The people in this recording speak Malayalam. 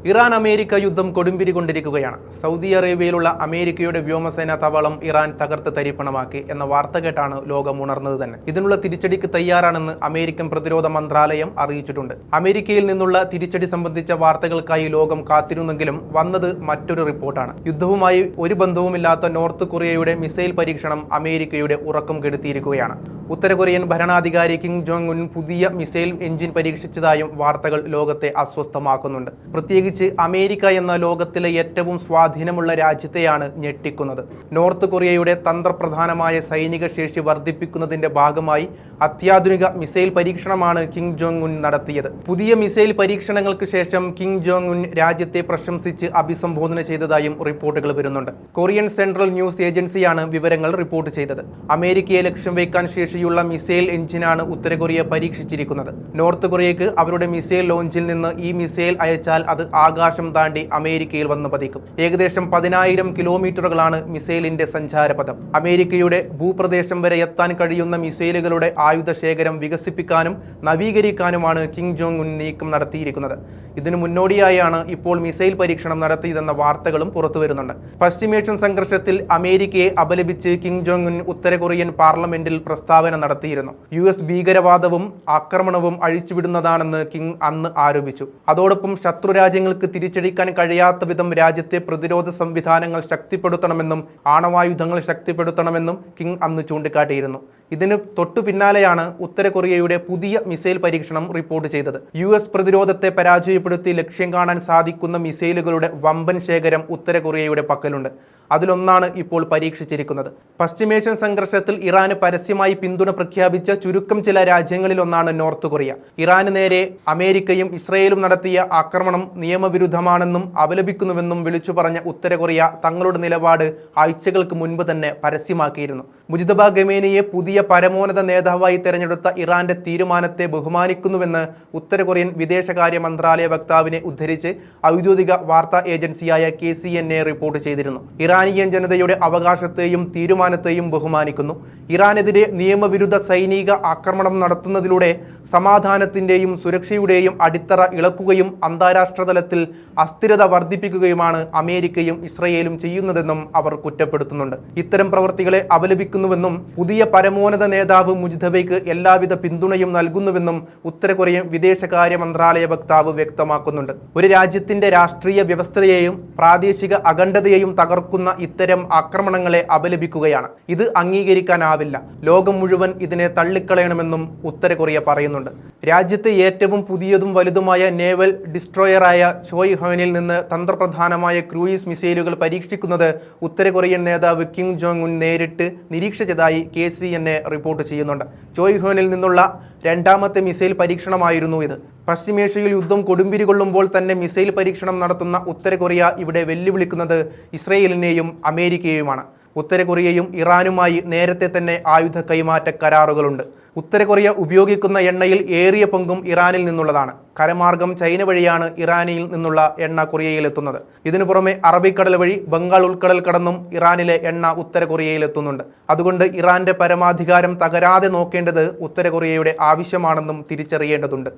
ഇറാൻ അമേരിക്ക യുദ്ധം കൊടുമ്പിരികൊണ്ടിരിക്കുകയാണ്. സൗദി അറേബ്യയിലുള്ള അമേരിക്കയുടെ വ്യോമസേനാ താവളം ഇറാൻ തകർത്ത് തരിപ്പണമാക്കി എന്ന വാർത്ത കേട്ടാണ് ലോകം ഉണർന്നത് തന്നെ. ഇതിനുള്ള തിരിച്ചടിക്ക് തയ്യാറാണെന്ന് അമേരിക്കൻ പ്രതിരോധ മന്ത്രാലയം അറിയിച്ചിട്ടുണ്ട്. അമേരിക്കയിൽ നിന്നുള്ള തിരിച്ചടി സംബന്ധിച്ച വാർത്തകൾക്കായി ലോകം കാത്തിരുന്നെങ്കിലും വന്നത് മറ്റൊരു റിപ്പോർട്ടാണ്. യുദ്ധവുമായി ഒരു ബന്ധവുമില്ലാത്ത നോർത്ത് കൊറിയയുടെ മിസൈൽ പരീക്ഷണം അമേരിക്കയുടെ ഉറക്കം കെടുത്തിയിരിക്കുകയാണ്. ഉത്തര കൊറിയൻ ഭരണാധികാരി കിം ജോങ് ഉൻ പുതിയ മിസൈൽ എഞ്ചിൻ പരീക്ഷിച്ചതായും വാർത്തകൾ ലോകത്തെ അസ്വസ്ഥമാക്കുന്നുണ്ട്. പ്രത്യേകിച്ച് അമേരിക്ക എന്ന ലോകത്തിലെ ഏറ്റവും സ്വാധീനമുള്ള രാജ്യത്തെയാണ് ഞെട്ടിക്കുന്നത്. നോർത്ത് കൊറിയയുടെ തന്ത്രപ്രധാനമായ സൈനിക ശേഷി വർദ്ധിപ്പിക്കുന്നതിന്റെ ഭാഗമായി അത്യാധുനിക മിസൈൽ പരീക്ഷണമാണ് കിം ജോങ് ഉൻ നടത്തിയത്. പുതിയ മിസൈൽ പരീക്ഷണങ്ങൾക്ക് ശേഷം കിം ജോങ് ഉൻ രാജ്യത്തെ പ്രശംസിച്ച് അഭിസംബോധന ചെയ്തതായും റിപ്പോർട്ടുകൾ വരുന്നുണ്ട്. കൊറിയൻ സെൻട്രൽ ന്യൂസ് ഏജൻസിയാണ് വിവരങ്ങൾ റിപ്പോർട്ട് ചെയ്തത്. അമേരിക്കയെ ലക്ഷ്യം വയ്ക്കാൻ ശേഷിയുള്ള മിസൈൽ എഞ്ചിനാണ് ഉത്തര കൊറിയ പരീക്ഷിച്ചിരിക്കുന്നത്. നോർത്ത് കൊറിയയ്ക്ക് അവരുടെ മിസൈൽ ലോഞ്ചിൽ നിന്ന് ഈ മിസൈൽ അയച്ചാൽ അത് ആകാശം താണ്ടി അമേരിക്കയിൽ വന്നു പതിക്കും. ഏകദേശം 10,000 കിലോമീറ്ററുകളാണ് മിസൈലിന്റെ സഞ്ചാരപഥം. അമേരിക്കയുടെ ഭൂപ്രദേശം വരെ എത്താൻ കഴിയുന്ന മിസൈലുകളുടെ ആയുധ ശേഖരം വികസിപ്പിക്കാനും നവീകരിക്കാനുമാണ് കിം ജോങ് ഉൻ നീക്കം നടത്തിയിരിക്കുന്നത്. ഇതിനു മുന്നോടിയായാണ് ഇപ്പോൾ മിസൈൽ പരീക്ഷണം നടത്തിയതെന്ന വാർത്തകളും പുറത്തുവരുന്നുണ്ട്. പശ്ചിമേഷ്യൻ സംഘർഷത്തിൽ അമേരിക്കയെ അപലപിച്ച് കിം ജോങ് ഉൻ ഉത്തര കൊറിയൻ പാർലമെന്റിൽ പ്രസ്താവന നടത്തിയിരുന്നു. US ഭീകരവാദവും ആക്രമണവും അഴിച്ചുവിടുന്നതാണെന്ന് കിം അന്ന് ആരോപിച്ചു. അതോടൊപ്പം ശത്രു രാജ്യങ്ങൾക്ക് തിരിച്ചടിക്കാൻ കഴിയാത്ത വിധം രാജ്യത്തെ പ്രതിരോധ സംവിധാനങ്ങൾ ശക്തിപ്പെടുത്തണമെന്നും ആണവായുധങ്ങൾ ശക്തിപ്പെടുത്തണമെന്നും കിം അന്ന് ചൂണ്ടിക്കാട്ടിയിരുന്നു. ഇതിന് തൊട്ടു പിന്നാലെയാണ് ഉത്തര കൊറിയയുടെ പുതിയ മിസൈൽ പരീക്ഷണം റിപ്പോർട്ട് ചെയ്തത്. US പ്രതിരോധത്തെ പരാജയപ്പെടുത്തി ലക്ഷ്യം കാണാൻ സാധിക്കുന്ന മിസൈലുകളുടെ വമ്പൻ ശേഖരം ഉത്തര കൊറിയയുടെ പക്കലുണ്ട്. അതിലൊന്നാണ് ഇപ്പോൾ പരീക്ഷിച്ചിരിക്കുന്നത്. പശ്ചിമേഷ്യൻ സംഘർഷത്തിൽ ഇറാന് പരസ്യമായി പിന്തുണ പ്രഖ്യാപിച്ച ചുരുക്കം ചില രാജ്യങ്ങളിലൊന്നാണ് നോർത്ത് കൊറിയ. ഇറാന് നേരെ അമേരിക്കയും ഇസ്രയേലും നടത്തിയ ആക്രമണം നിയമവിരുദ്ധമാണെന്നും അപലപിക്കുന്നുവെന്നും വിളിച്ചു പറഞ്ഞ ഉത്തര കൊറിയ തങ്ങളുടെ നിലപാട് ആഴ്ചകൾക്ക് മുൻപ് തന്നെ പരസ്യമാക്കിയിരുന്നു. മുജ്തബ ഖമേനിയെ പുതിയ പരമോന്നത നേതാവായി തെരഞ്ഞെടുത്ത ഇറാന്റെ തീരുമാനത്തെ ബഹുമാനിക്കുന്നുവെന്ന് ഉത്തര കൊറിയൻ വിദേശകാര്യ മന്ത്രാലയ വക്താവിനെ ഉദ്ധരിച്ച് ഔദ്യോഗിക വാർത്താ ഏജൻസിയായ KCNA റിപ്പോർട്ട് ചെയ്തിരുന്നു. ഇറാനിയൻ ജനതയുടെ അവകാശത്തെയും തീരുമാനത്തെയും ബഹുമാനിക്കുന്നു. ഇറാനെതിരെ നിയമവിരുദ്ധ സൈനിക ആക്രമണം നടത്തുന്നതിലൂടെ സമാധാനത്തിന്റെയും സുരക്ഷയുടെയും അടിത്തറ ഇളക്കുകയും അന്താരാഷ്ട്ര തലത്തിൽ അസ്ഥിരത വർദ്ധിപ്പിക്കുകയുമാണ് അമേരിക്കയും ഇസ്രയേലും ചെയ്യുന്നതെന്നും അവർ കുറ്റപ്പെടുത്തുന്നുണ്ട്. ഇത്തരം പ്രവൃത്തികളെ അപലപിക്കുന്നുവെന്നും പുതിയ പരമോന്നത നേതാവ് മുജ്തബയ്ക്ക് എല്ലാവിധ പിന്തുണയും നൽകുന്നുവെന്നും ഉത്തര കൊറിയൻ വിദേശകാര്യ മന്ത്രാലയ വക്താവ് വ്യക്തമാക്കുന്നുണ്ട്. ഒരു രാജ്യത്തിന്റെ രാഷ്ട്രീയ വ്യവസ്ഥയെയും പ്രാദേശിക അഖണ്ഡതയെയും തകർക്കുന്ന ഇത്തരം ആക്രമണങ്ങളെ അപലപിക്കുകയാണ്. ഇത് അംഗീകരിക്കാനാവില്ല. ലോകം മുഴുവൻ ഇതിനെ തള്ളിക്കളയണമെന്നും ഉത്തര കൊറിയ പറയുന്നുണ്ട്. രാജ്യത്തെ ഏറ്റവും പുതിയതും വലുതുമായ നേവൽ ഡിസ്ട്രോയറായ ചോയ് ഹോനിൽ നിന്ന് തന്ത്രപ്രധാനമായ ക്രൂയിസ് മിസൈലുകൾ പരീക്ഷിക്കുന്നത് ഉത്തര കൊറിയൻ നേതാവ് കിം ജോങ് ഉൻ നേരിട്ട് നിരീക്ഷിച്ചതായി KCNA റിപ്പോർട്ട് ചെയ്യുന്നുണ്ട്. ചോയ് ഹോനിൽ നിന്നുള്ള രണ്ടാമത്തെ മിസൈൽ പരീക്ഷണമായിരുന്നു ഇത്. പശ്ചിമേഷ്യയിൽ യുദ്ധം കൊടുമ്പിരികൊള്ളുമ്പോൾ തന്നെ മിസൈൽ പരീക്ഷണം നടത്തുന്ന ഉത്തര കൊറിയ ഇവിടെ വെല്ലുവിളിക്കുന്നത് ഇസ്രയേലിനെയും അമേരിക്കയുമാണ്. ഉത്തര കൊറിയയും ഇറാനുമായി നേരത്തെ തന്നെ ആയുധ കൈമാറ്റ കരാറുകളുണ്ട്. ഉത്തര കൊറിയ ഉപയോഗിക്കുന്ന എണ്ണയിൽ ഏറിയ പങ്കും ഇറാനിൽ നിന്നുള്ളതാണ്. കരമാർഗം ചൈന വഴിയാണ് ഇറാനിൽ നിന്നുള്ള എണ്ണ കൊറിയയിലെത്തുന്നത്. ഇതിനു പുറമെ അറബിക്കടൽ വഴി ബംഗാൾ ഉൾക്കടൽ കടന്നും ഇറാനിലെ എണ്ണ ഉത്തര കൊറിയയിലെത്തുന്നുണ്ട്. അതുകൊണ്ട് ഇറാന്റെ പരമാധികാരം തകരാതെ നോക്കേണ്ടത് ഉത്തര കൊറിയയുടെ ആവശ്യമാണെന്നും തിരിച്ചറിയേണ്ടതുണ്ട്.